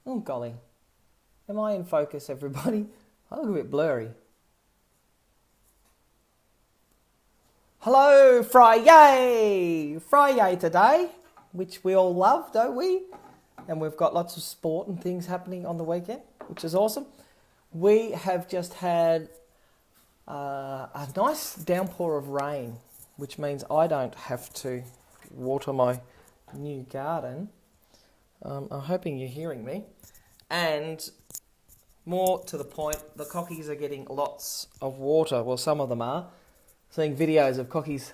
Oh, golly. Am I in focus, everybody? I look a bit blurry. Hello, Friday! Friday today, which we all love, don't we? And we've got lots of sport and things happening on the weekend, which is awesome. We have just had a nice downpour of rain, which means I don't have to water my new garden. I'm hoping you're hearing me. And more to the point, the cockies are getting lots of water. Well, some of them are. Seeing videos of cockies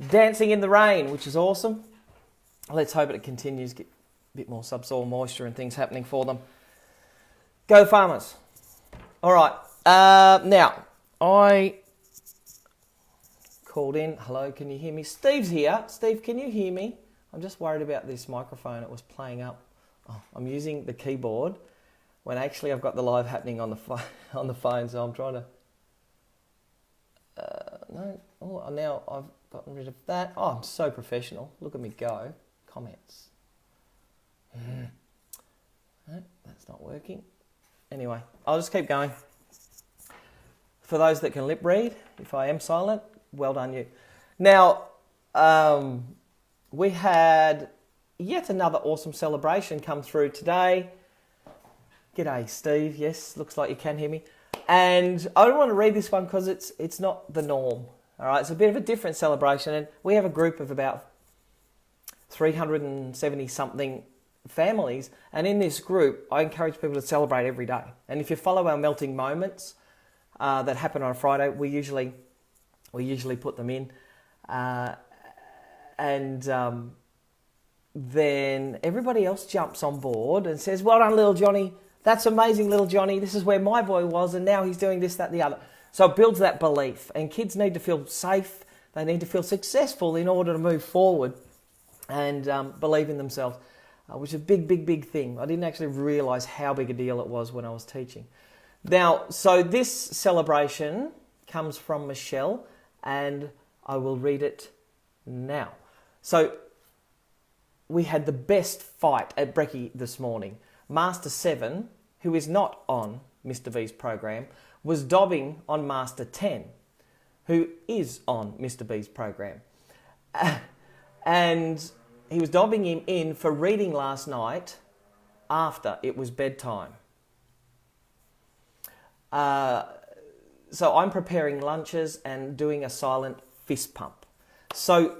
dancing in the rain, which is awesome. Let's hope it continues, get a bit more subsoil moisture and things happening for them. Go farmers. All right. Now, I called in. Hello, can you hear me? Steve's here. Steve, can you hear me? I'm just worried about this microphone. It was playing up. Oh, I'm using the keyboard when actually I've got the live happening on the phone, so I'm trying to... No. Oh, now I've gotten rid of that. Oh, I'm so professional. Look at me go. Comments. No, that's not working. Anyway, I'll just keep going. For those that can lip read, if I am silent, well done you. Now, we had yet another awesome celebration come through today. G'day, Steve. Yes, looks like you can hear me. And I don't want to read this one because it's not the norm. All right, it's a bit of a different celebration, and we have a group of about 370 something families, and in this group, I encourage people to celebrate every day. And if you follow our melting moments that happen on a Friday, we usually put them in, and then everybody else jumps on board and says, "Well done, little Johnny. That's amazing, little Johnny. This is where my boy was, and now he's doing this, that, and the other." So it builds that belief, and kids need to feel safe. They need to feel successful in order to move forward and believe in themselves, which is a big, big, big thing. I didn't actually realise how big a deal it was when I was teaching. Now, so this celebration comes from Michelle, and I will read it now. So we had the best fight at Brekkie this morning. Master 7, who is not on Mr. V's program, was dobbing on Master 10, who is on Mr. B's program. And he was dobbing him in for reading last night after it was bedtime. So I'm preparing lunches and doing a silent fist pump. So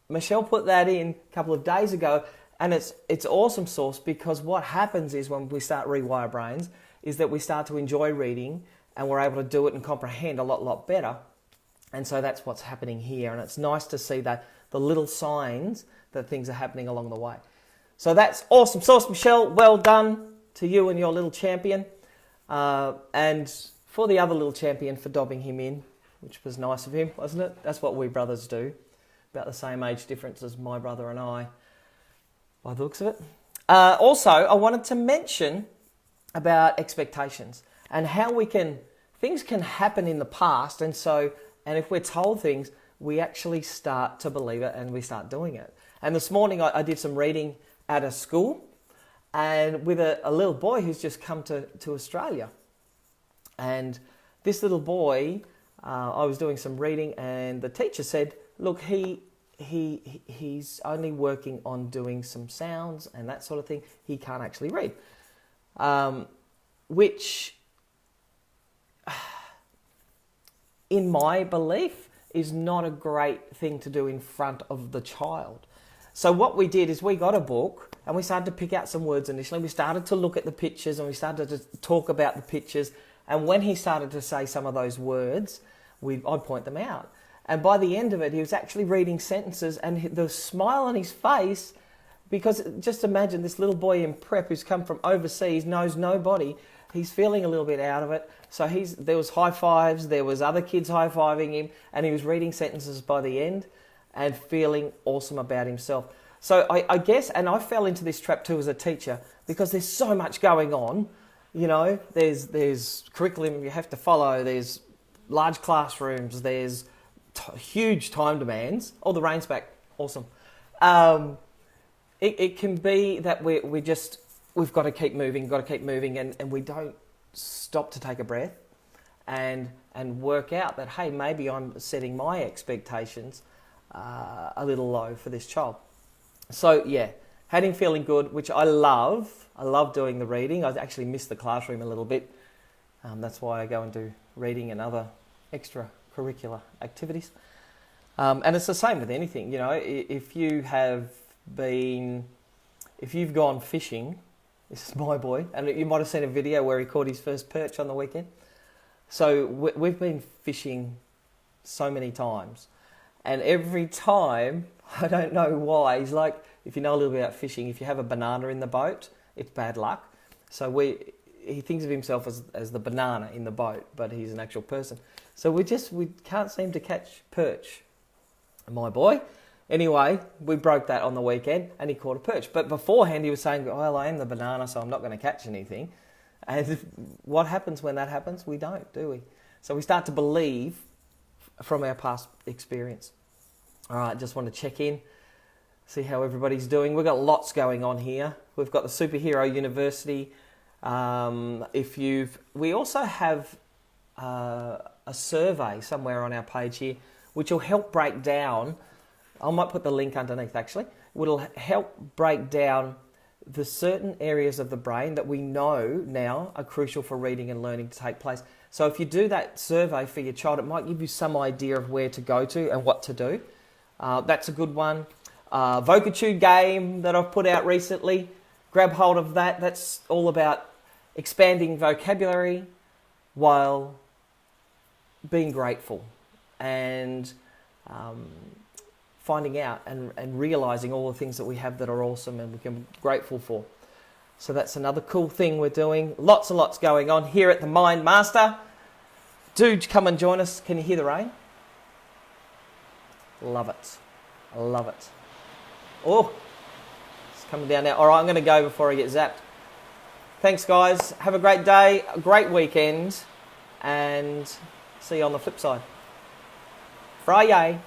Michelle put that in a couple of days ago, and it's awesome sauce, because what happens is when we start Rewire Brains is that we start to enjoy reading and we're able to do it and comprehend a lot better. And so that's what's happening here. And it's nice to see that the little signs that things are happening along the way. So that's awesome sauce, Michelle. Well done to you and your little champion. And for the other little champion for dobbing him in, which was nice of him, wasn't it? That's what we brothers do. About the same age difference as my brother and I, by the looks of it. Also, I wanted to mention about expectations and how things can happen in the past, and if we're told things, we actually start to believe it and we start doing it. And this morning I did some reading at a school, and with a little boy who's just come to Australia. And this little boy, I was doing some reading, and the teacher said, look, he's only working on doing some sounds and that sort of thing. He can't actually read. Which, in my belief, is not a great thing to do in front of the child. So what we did is we got a book and we started to pick out some words initially. We started to look at the pictures and we started to talk about the pictures. And when he started to say some of those words, I'd point them out. And by the end of it, he was actually reading sentences, and the smile on his face, because just imagine this little boy in prep who's come from overseas, knows nobody. He's feeling a little bit out of it. So there was high fives, there was other kids high-fiving him, and he was reading sentences by the end and feeling awesome about himself. So I guess, and I fell into this trap too as a teacher, because there's so much going on. You know, there's curriculum you have to follow, there's large classrooms, there's huge time demands. Oh, the rain's back. Awesome. It can be that we've got to keep moving, and we don't stop to take a breath and work out that, hey, maybe I'm setting my expectations a little low for this child. So yeah, had him feeling good, which I love. I love doing the reading. I actually miss the classroom a little bit. That's why I go and do reading and other extracurricular activities. And it's the same with anything, you know. If you've gone fishing, this is my boy, and you might have seen a video where he caught his first perch on the weekend. So we've been fishing so many times, and every time, I don't know why, he's like, if you know a little bit about fishing, if you have a banana in the boat, it's bad luck. So he thinks of himself as the banana in the boat, but he's an actual person. So we can't seem to catch perch, my boy. Anyway, we broke that on the weekend and he caught a perch. But beforehand he was saying, well, I am the banana, so I'm not going to catch anything. And what happens when that happens? We don't, do we? So we start to believe from our past experience. All right, just want to check in, see how everybody's doing. We've got lots going on here. We've got the Superhero University. We also have a survey somewhere on our page here, which will help break down. I might put the link underneath actually. It'll help break down the certain areas of the brain that we know now are crucial for reading and learning to take place. So if you do that survey for your child, it might give you some idea of where to go to and what to do. That's a good one. Vocatude game that I've put out recently. Grab hold of that. That's all about expanding vocabulary while being grateful and finding out and realising all the things that we have that are awesome and we can be grateful for. So that's another cool thing we're doing. Lots and lots going on here at the Mind Master. Do come and join us. Can you hear the rain? Love it. I love it. Oh, it's coming down now. All right, I'm going to go before I get zapped. Thanks, guys. Have a great day, a great weekend, and see you on the flip side. Friday.